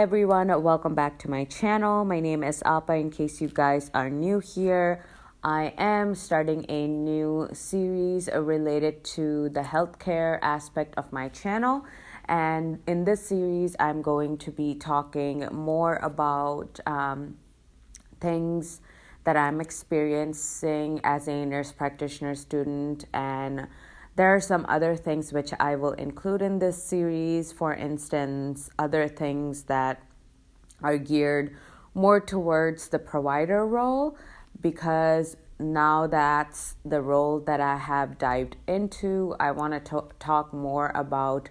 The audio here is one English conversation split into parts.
Hi everyone, welcome back to my channel. My name is Alpa. In case you guys are new here, I am starting a new series related to the healthcare aspect of my channel. And in this series, I'm going to be talking more about things that I'm experiencing as a nurse practitioner student, and there are some other things which I will include in this series. For instance, other things that are geared more towards the provider role, because now that's the role that I have dived into. I want to talk more about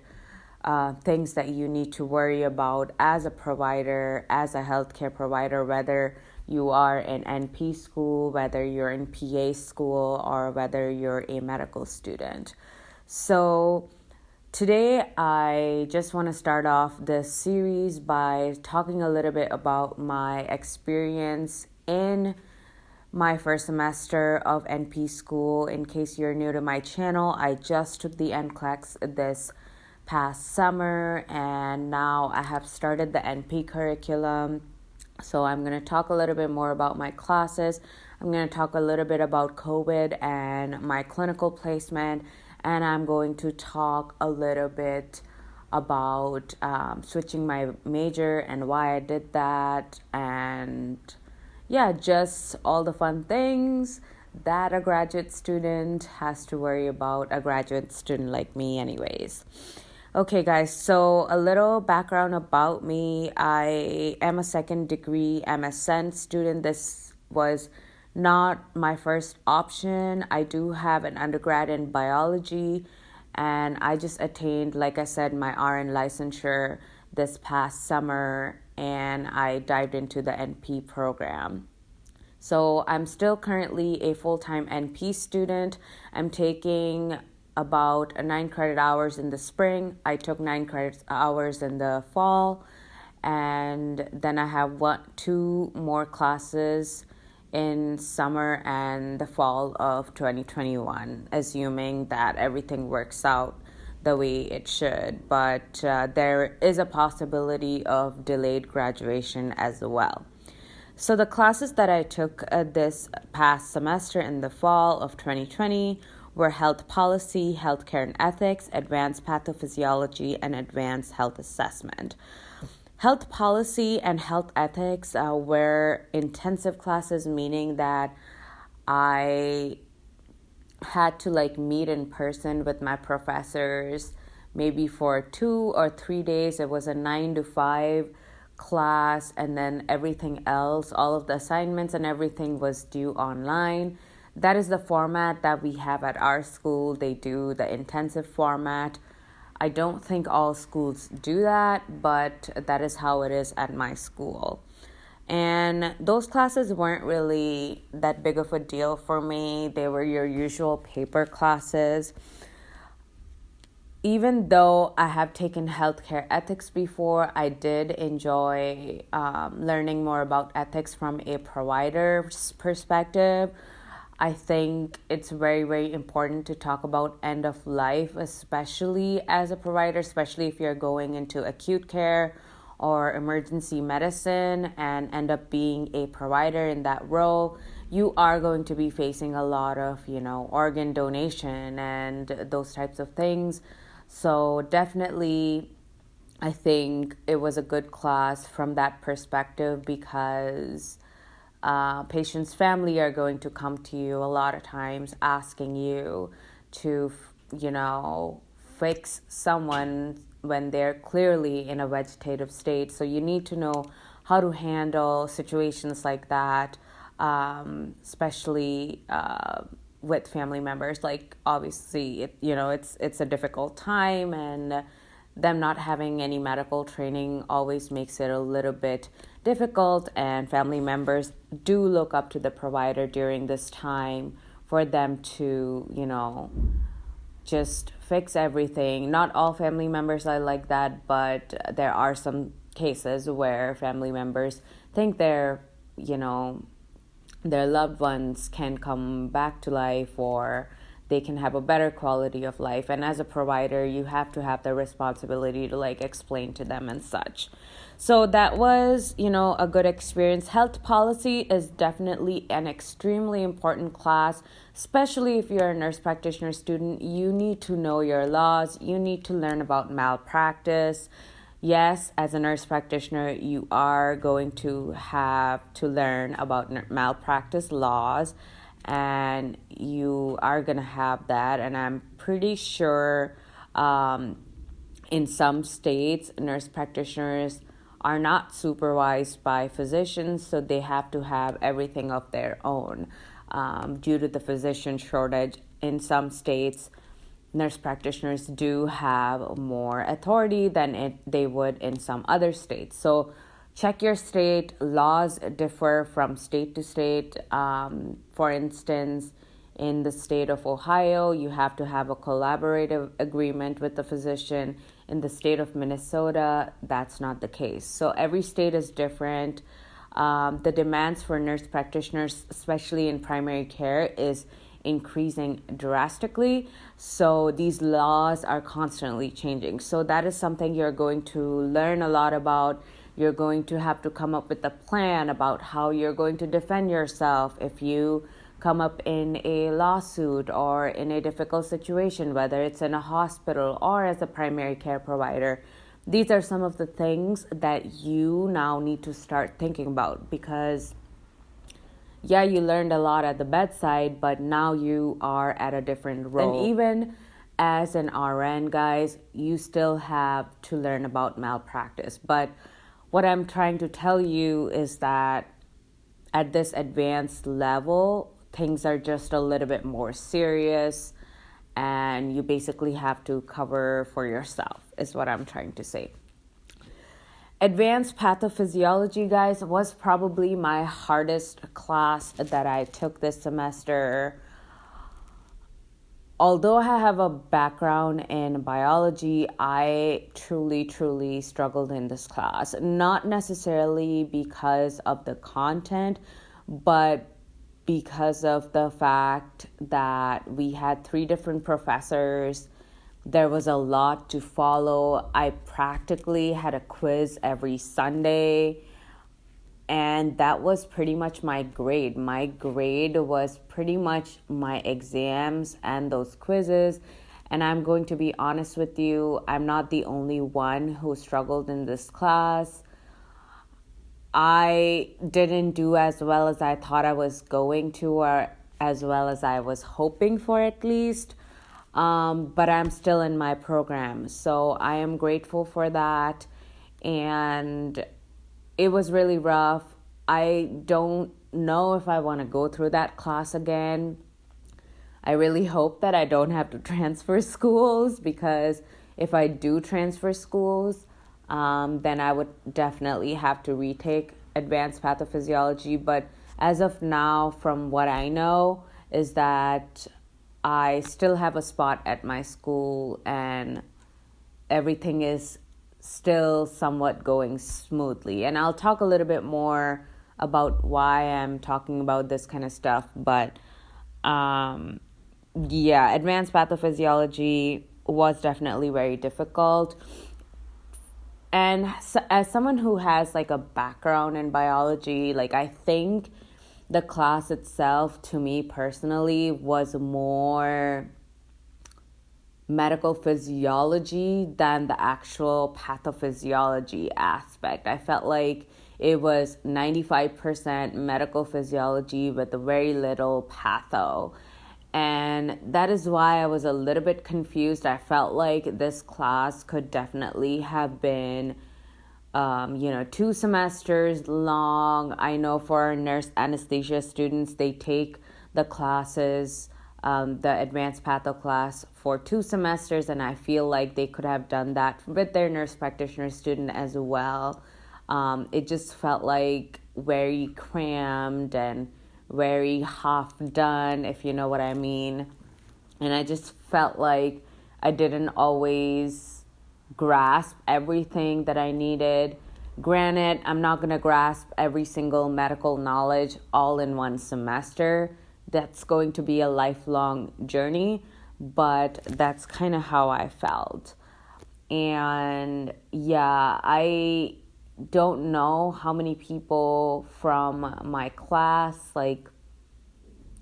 things that you need to worry about as a provider, as a healthcare provider, whether you are in NP school, whether you're in PA school, or whether you're a medical student. So today I just want to start off this series by talking a little bit about my experience in my first semester of NP school. In case you're new to my channel, I just took the NCLEX this past summer, and now I have started the NP curriculum. So I'm going to talk a little bit more about my classes. I'm going to talk a little bit about COVID and my clinical placement, and I'm going to talk a little bit about switching my major and why I did that, and just all the fun things that a graduate student has to worry about, a graduate student like me anyways. Okay, guys, so a little background about me. I am a second degree MSN student. This was not my first option. I do have an undergrad in biology, and I just attained, like I said, my RN licensure this past summer, and I dived into the NP program. So I'm still currently a full-time NP student. I'm taking about 9 credit hours in the spring. I took 9 credit hours in the fall, and then I have 2 more classes in summer and the fall of 2021, assuming that everything works out the way it should. But there is a possibility of delayed graduation as well. So the classes that I took this past semester in the fall of 2020 were health policy, healthcare and ethics, advanced pathophysiology, and advanced health assessment. Health policy and health ethics were intensive classes, meaning that I had to meet in person with my professors maybe for 2 or 3 days. It was a 9 to 5 class, and then everything else, all of the assignments and everything was due online. That is the format that we have at our school. They do the intensive format. I don't think all schools do that, but that is how it is at my school. And those classes weren't really that big of a deal for me. They were your usual paper classes. Even though I have taken healthcare ethics before, I did enjoy learning more about ethics from a provider's perspective. I think it's very, very important to talk about end of life, especially as a provider, especially if you're going into acute care or emergency medicine and end up being a provider in that role. You are going to be facing a lot of, organ donation and those types of things. So definitely, I think it was a good class from that perspective, because patients' family are going to come to you a lot of times asking you to, fix someone when they're clearly in a vegetative state. So you need to know how to handle situations like that, especially with family members. Obviously, it's a difficult time, and them not having any medical training always makes it a little bit difficult, and family members do look up to the provider during this time for them to, just fix everything. Not all family members are like that, but there are some cases where family members think their loved ones can come back to life, or they can have a better quality of life. And as a provider, you have to have the responsibility to like explain to them and such. So that was, a good experience. Health policy is definitely an extremely important class, especially if you're a nurse practitioner student. You need to know your laws. You need to learn about malpractice. Yes, as a nurse practitioner, you are going to have to learn about malpractice laws, and you are going to have that. And I'm pretty sure in some states, nurse practitioners are not supervised by physicians, so they have to have everything of their own. Due to the physician shortage in some states, nurse practitioners do have more authority than they would in some other states. So check your state. Laws differ from state to state. For instance, in the state of Ohio, you have to have a collaborative agreement with the physician. In the state of Minnesota, that's not the case. So every state is different. The demands for nurse practitioners, especially in primary care, is increasing drastically. So these laws are constantly changing. So that is something you're going to learn a lot about. You're going to have to come up with a plan about how you're going to defend yourself if you come up in a lawsuit or in a difficult situation, whether it's in a hospital or as a primary care provider. These are some of the things that you now need to start thinking about, because yeah, you learned a lot at the bedside, but now you are at a different role. And even as an RN, guys, you still have to learn about malpractice. But what I'm trying to tell you is that at this advanced level, things are just a little bit more serious, and you basically have to cover for yourself, is what I'm trying to say. Advanced pathophysiology, guys, was probably my hardest class that I took this semester. Although I have a background in biology, I truly struggled in this class. Not necessarily because of the content, but because of the fact that we had 3 different professors. There was a lot to follow. I practically had a quiz every Sunday, and that was pretty much my grade. My grade was pretty much my exams and those quizzes. And I'm going to be honest with you, I'm not the only one who struggled in this class. I didn't do as well as I thought I was going to, or as well as I was hoping for at least. But I'm still in my program, so I am grateful for that. And it was really rough. I don't know if I want to go through that class again. I really hope that I don't have to transfer schools, because if I do transfer schools, then I would definitely have to retake advanced pathophysiology. But as of now, from what I know, is that I still have a spot at my school and everything is still somewhat going smoothly. And I'll talk a little bit more about why I'm talking about this kind of stuff. But advanced pathophysiology was definitely very difficult. And as someone who has like a background in biology, like I think the class itself, to me personally, was more medical physiology than the actual pathophysiology aspect. I felt like it was 95% medical physiology with very little patho. And that is why I was a little bit confused. I felt like this class could definitely have been 2 semesters long. I know for our nurse anesthesia students, they take the classes, the advanced patho class for 2 semesters, and I feel like they could have done that with their nurse practitioner student as well. It just felt like very crammed and very half done, if you know what I mean. And I just felt like I didn't always grasp everything that I needed. Granted, I'm not going to grasp every single medical knowledge all in one semester, that's going to be a lifelong journey, but that's kind of how I felt. And yeah, I don't know how many people from my class like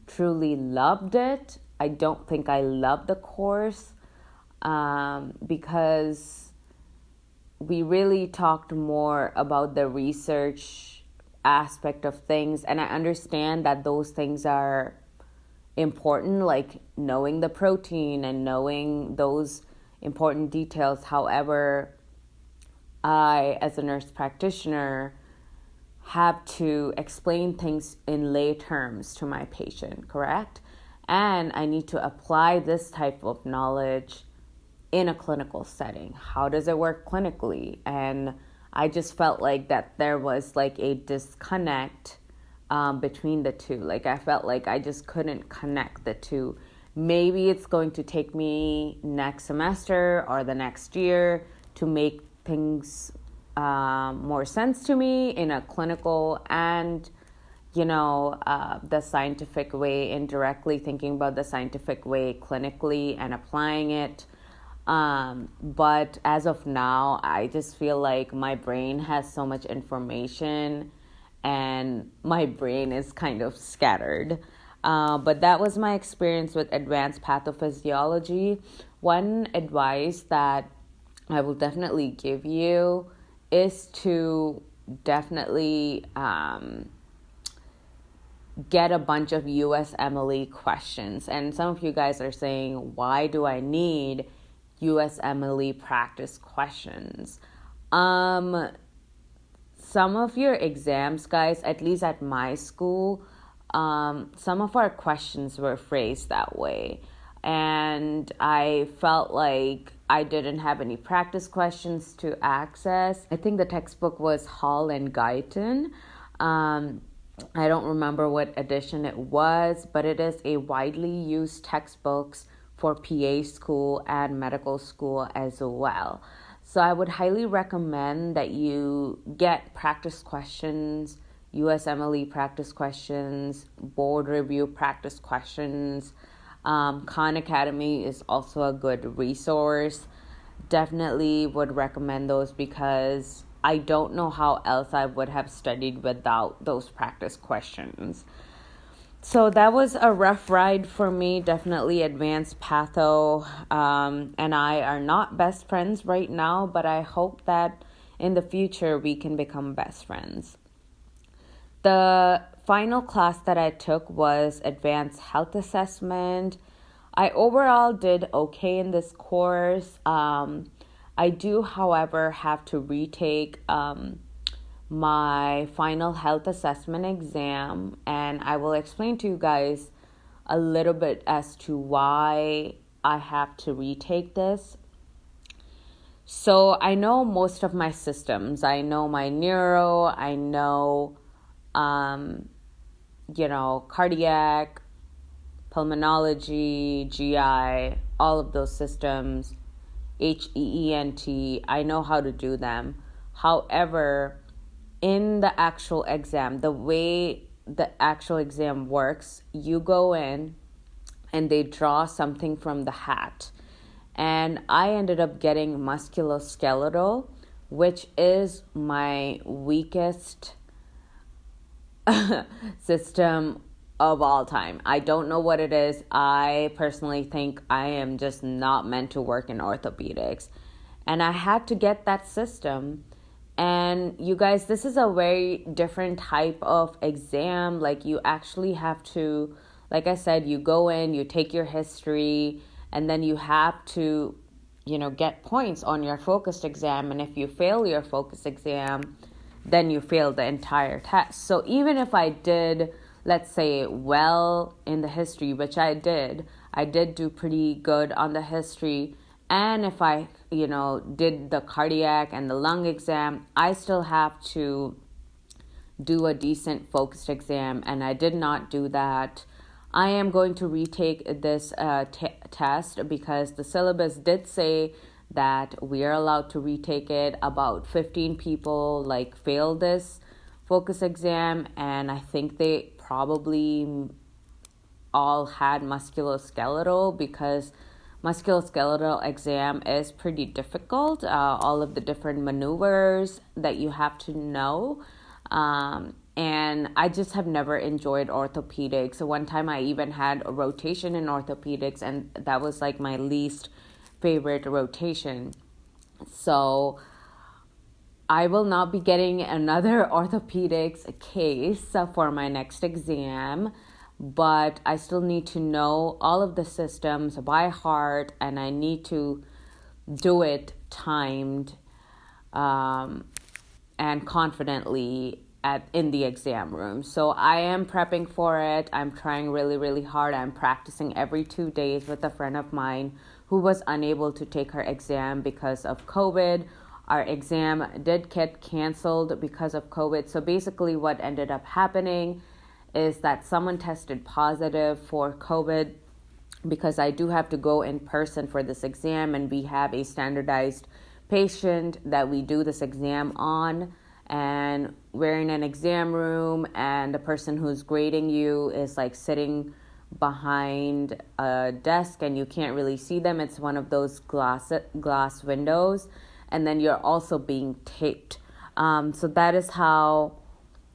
truly loved it. I don't think I loved the course because we really talked more about the research aspect of things, and I understand that those things are important, like knowing the protein and knowing those important details. However, I, as a nurse practitioner, have to explain things in lay terms to my patient, correct? And I need to apply this type of knowledge in a clinical setting. How does it work clinically? And I just felt like that there was like a disconnect between the two. Like I felt like I just couldn't connect the two. Maybe it's going to take me next semester or the next year to make things more sense to me in a clinical and, the scientific way, indirectly thinking about the scientific way clinically and applying it. But as of now, I just feel like my brain has so much information and my brain is kind of scattered. But that was my experience with advanced pathophysiology. One advice that I will definitely give you is to definitely get a bunch of USMLE questions. And some of you guys are saying, why do I need USMLE practice questions? Some of your exams, guys, at least at my school, some of our questions were phrased that way. And I felt like I didn't have any practice questions to access. I think the textbook was Hall and Guyton. I don't remember what edition it was, but it is a widely used textbooks for PA school and medical school as well. So I would highly recommend that you get practice questions, USMLE practice questions, board review practice questions. Khan Academy is also a good resource. Definitely would recommend those because I don't know how else I would have studied without those practice questions. So that was a rough ride for me. Definitely advanced patho and I are not best friends right now, but I hope that in the future we can become best friends. The final class that I took was advanced health assessment. I overall did okay in this course. I do, however, have to retake my final health assessment exam, and I will explain to you guys a little bit as to why I have to retake this. So I know most of my systems. I know my neuro, I know, cardiac, pulmonology, GI, all of those systems, HEENT, I know how to do them. However, in the actual exam, the way the actual exam works, you go in and they draw something from the hat. And I ended up getting musculoskeletal, which is my weakest system of all time. I don't know what it is. I personally think I am just not meant to work in orthopedics. And I had to get that system. And you guys, this is a very different type of exam. Like you actually have to, like I said, you go in, you take your history, and then you have to, get points on your focused exam. And if you fail your focused exam, then you fail the entire test. So even if I did, let's say, well in the history, which I did do pretty good on the history. And if I, did the cardiac and the lung exam, I still have to do a decent focused exam. And I did not do that. I am going to retake this test because the syllabus did say that we are allowed to retake it. About 15 people failed this focus exam, and I think they probably all had musculoskeletal, because musculoskeletal exam is pretty difficult. All of the different maneuvers that you have to know. And I just have never enjoyed orthopedics. So one time I even had a rotation in orthopedics, and that was like my least favorite rotation. So I will not be getting another orthopedics case for my next exam, but I still need to know all of the systems by heart, and I need to do it timed and confidently in the exam room. So I am prepping for it. I'm trying really, really hard. I'm practicing every 2 days with a friend of mine who was unable to take her exam because of COVID. Our exam did get canceled because of COVID. So basically what ended up happening is that someone tested positive for COVID, because I do have to go in person for this exam, and we have a standardized patient that we do this exam on, and we're in an exam room, and the person who's grading you is like sitting behind a desk and you can't really see them. It's one of those glass windows, and then you're also being taped. So that is how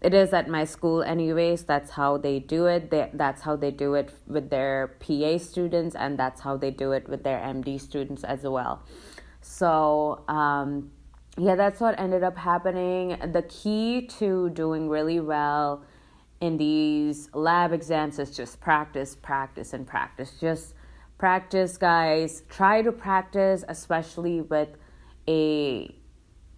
it is at my school anyways. That's how they do it. That's how they do it with their PA students, and that's how they do it with their MD students as well. So yeah, that's what ended up happening. The key to doing really well in these lab exams is just practice, practice, and practice. Just practice, guys. Try to practice, especially with a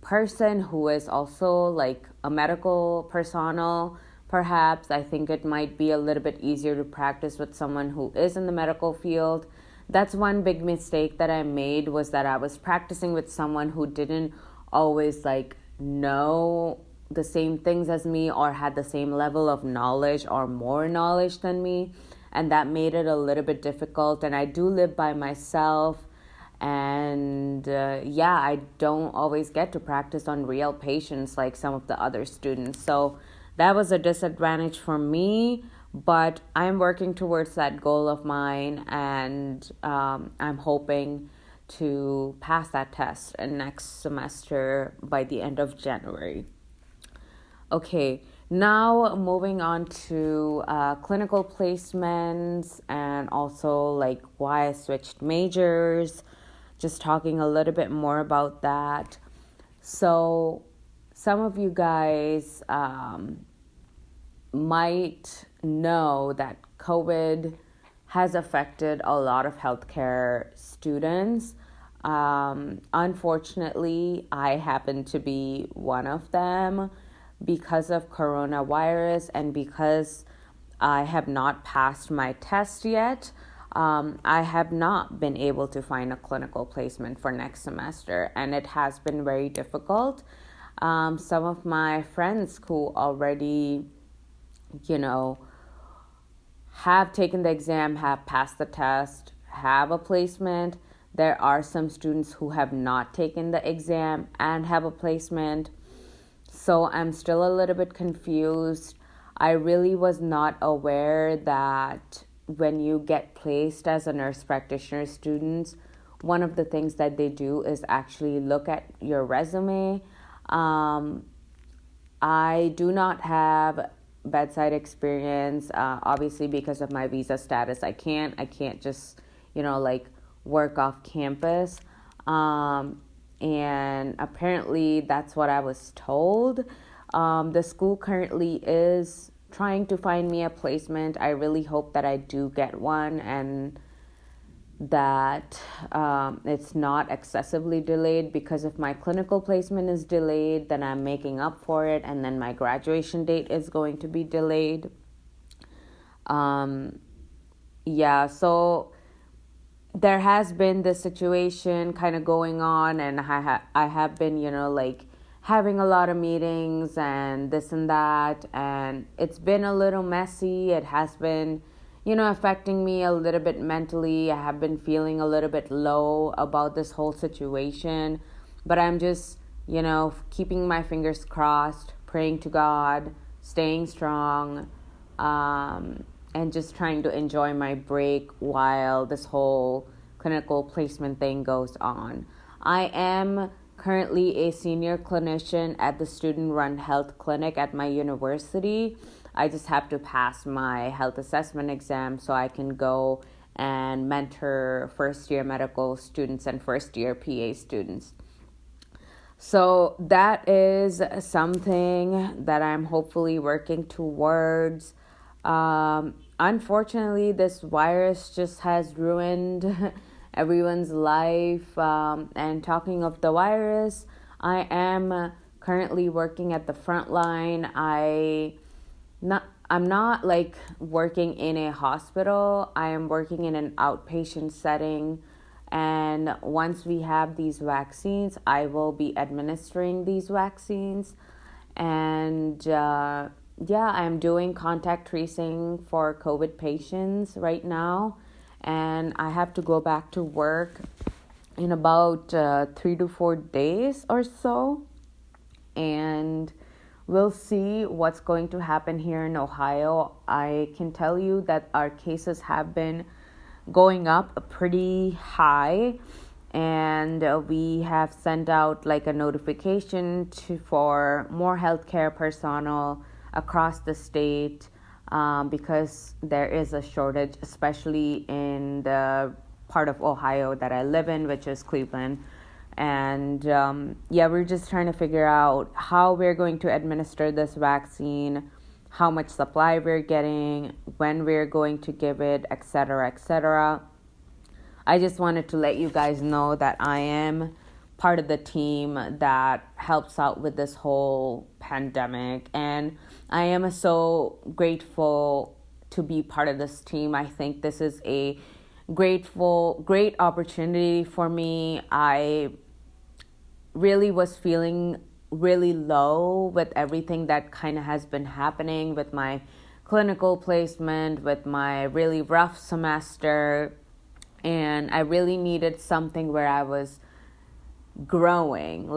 person who is also like a medical personnel. Perhaps I think it might be a little bit easier to practice with someone who is in the medical field. That's one big mistake that I made, was that I was practicing with someone who didn't always like know the same things as me, or had the same level of knowledge or more knowledge than me, and that made it a little bit difficult. And I do live by myself, and yeah, I don't always get to practice on real patients like some of the other students. So that was a disadvantage for me, but I'm working towards that goal of mine, and I'm hoping to pass that test next semester by the end of January. Okay, now moving on to clinical placements, and also like why I switched majors, just talking a little bit more about that. So some of you guys might know that COVID has affected a lot of healthcare students. Unfortunately, I happen to be one of them because of coronavirus, and because I have not passed my test yet. I have not been able to find a clinical placement for next semester, and it has been very difficult. Some of my friends who already, have taken the exam, have passed the test, have a placement. There are some students who have not taken the exam and have a placement. So I'm still a little bit confused. I really was not aware that when you get placed as a nurse practitioner student, one of the things that they do is actually look at your resume. I do not have bedside experience, obviously because of my visa status. I can't just work off campus, and apparently that's what I was told. The school currently is trying to find me a placement. I really hope that I do get one, and that it's not excessively delayed, because if my clinical placement is delayed, then I'm making up for it, and then my graduation date is going to be delayed. So there has been this situation kind of going on, and I have been, having a lot of meetings and this and that, and it's been a little messy. It has been, affecting me a little bit mentally. I have been feeling a little bit low about this whole situation, but I'm just, keeping my fingers crossed, praying to God, staying strong, and just trying to enjoy my break while this whole clinical placement thing goes on. I am currently a senior clinician at the student-run health clinic at my university. I just have to pass my health assessment exam so I can go and mentor first-year medical students and first-year PA students. So that is something that I'm hopefully working towards. Unfortunately, this virus just has ruined everyone's life. And talking of the virus, I am currently working at the front line. I'm not like working in a hospital. I am working in an outpatient setting. And once we have these vaccines, I will be administering these vaccines. And I'm doing contact tracing for COVID patients right now. And I have to go back to work in about 3 to 4 days or so. And we'll see what's going to happen here in Ohio. I can tell you that our cases have been going up pretty high, and we have sent out like a notification for more healthcare personnel across the state because there is a shortage, especially in the part of Ohio that I live in, which is Cleveland. And we're just trying to figure out how we're going to administer this vaccine, how much supply we're getting, when we're going to give it, etc., etc. I just wanted to let you guys know that I am part of the team that helps out with this whole pandemic. And I am so grateful to be part of this team. I think this is a great opportunity for me. I really was feeling really low with everything that kind of has been happening with my clinical placement, with my really rough semester, and I really needed something where I was growing,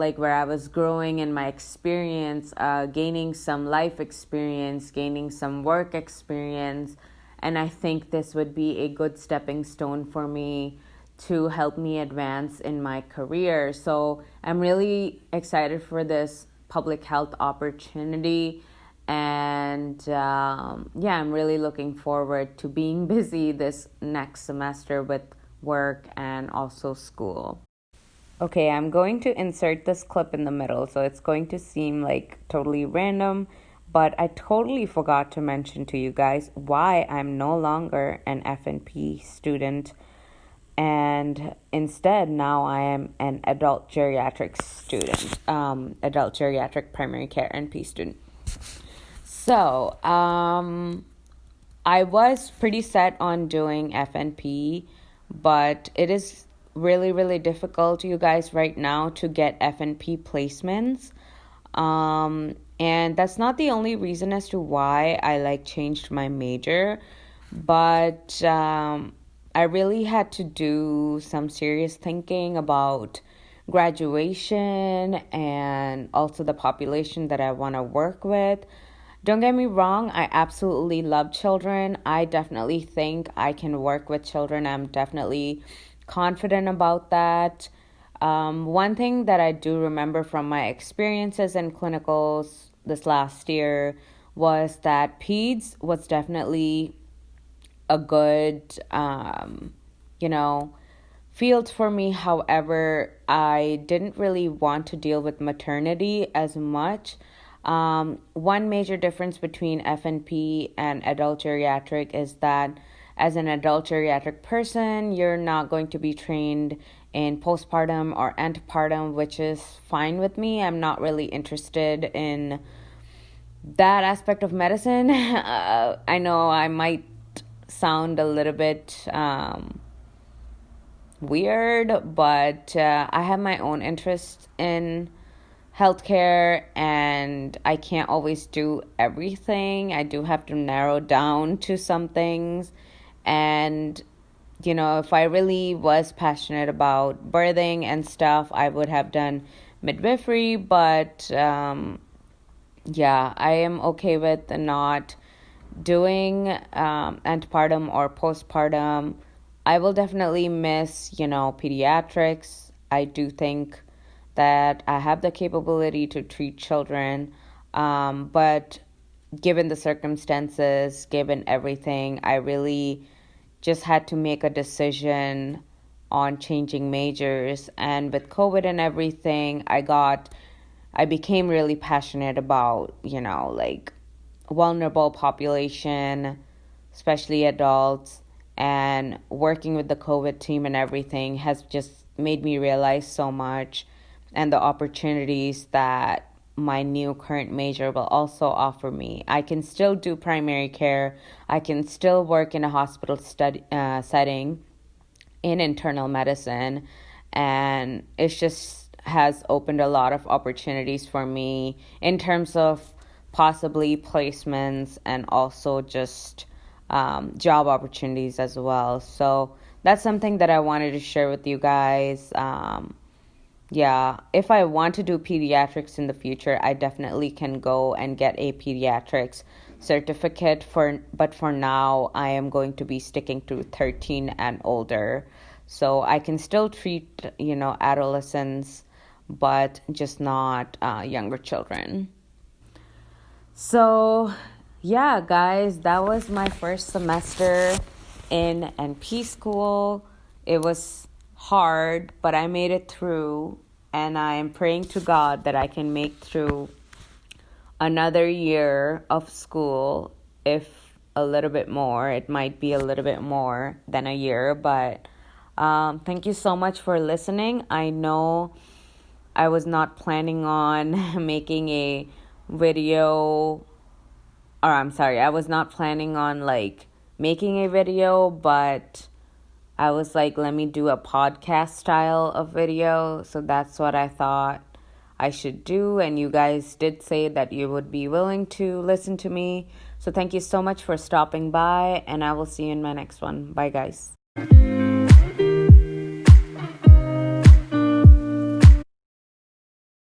in my experience, gaining some life experience, gaining some work experience, and I think this would be a good stepping stone for me to help me advance in my career. So I'm really excited for this public health opportunity. And I'm really looking forward to being busy this next semester with work and also school. Okay, I'm going to insert this clip in the middle, so it's going to seem like totally random, but I totally forgot to mention to you guys why I'm no longer an F&P student. And instead, now I am an adult geriatric student, adult geriatric primary care NP student. So, I was pretty set on doing FNP, but it is really, really difficult, you guys, right now to get FNP placements. And that's not the only reason as to why I changed my major, but I really had to do some serious thinking about graduation and also the population that I want to work with. Don't get me wrong, I absolutely love children. I definitely think I can work with children. I'm definitely confident about that. One thing that I do remember from my experiences in clinicals this last year was that peds was definitely a good, field for me. However, I didn't really want to deal with maternity as much. One major difference between FNP and adult geriatric is that as an adult geriatric person, you're not going to be trained in postpartum or antepartum, which is fine with me. I'm not really interested in that aspect of medicine. I know I might sound a little bit weird, but I have my own interest in healthcare, and I can't always do everything. I do have to narrow down to some things. And if I really was passionate about birthing and stuff, I would have done midwifery, but I am okay with not doing antepartum or postpartum, I will definitely miss, pediatrics. I do think that I have the capability to treat children, but given the circumstances, given everything, I really just had to make a decision on changing majors. And with COVID and everything, I became really passionate about, like vulnerable population, especially adults, and working with the COVID team and everything has just made me realize so much, and the opportunities that my new current major will also offer me. I can still do primary care. I can still work in a hospital setting in internal medicine, and it just has opened a lot of opportunities for me in terms of possibly placements and also just job opportunities as well. So that's something that I wanted to share with you guys. Yeah, if I want to do pediatrics in the future, I definitely can go and get a pediatrics certificate but for now I am going to be sticking to 13 and older. So I can still treat, adolescents, but just not younger children. So, yeah, guys, that was my first semester in NP school. It was hard, but I made it through, and I am praying to God that I can make through another year of school, if a little bit more. It might be a little bit more than a year, but thank you so much for listening. I know I was not planning on making a video, or I'm sorry, I was not planning on like making a video, but I was like, let me do a podcast style of video. So that's what I thought I should do. And you guys did say that you would be willing to listen to me. So thank you so much for stopping by, and I will see you in my next one. Bye, guys.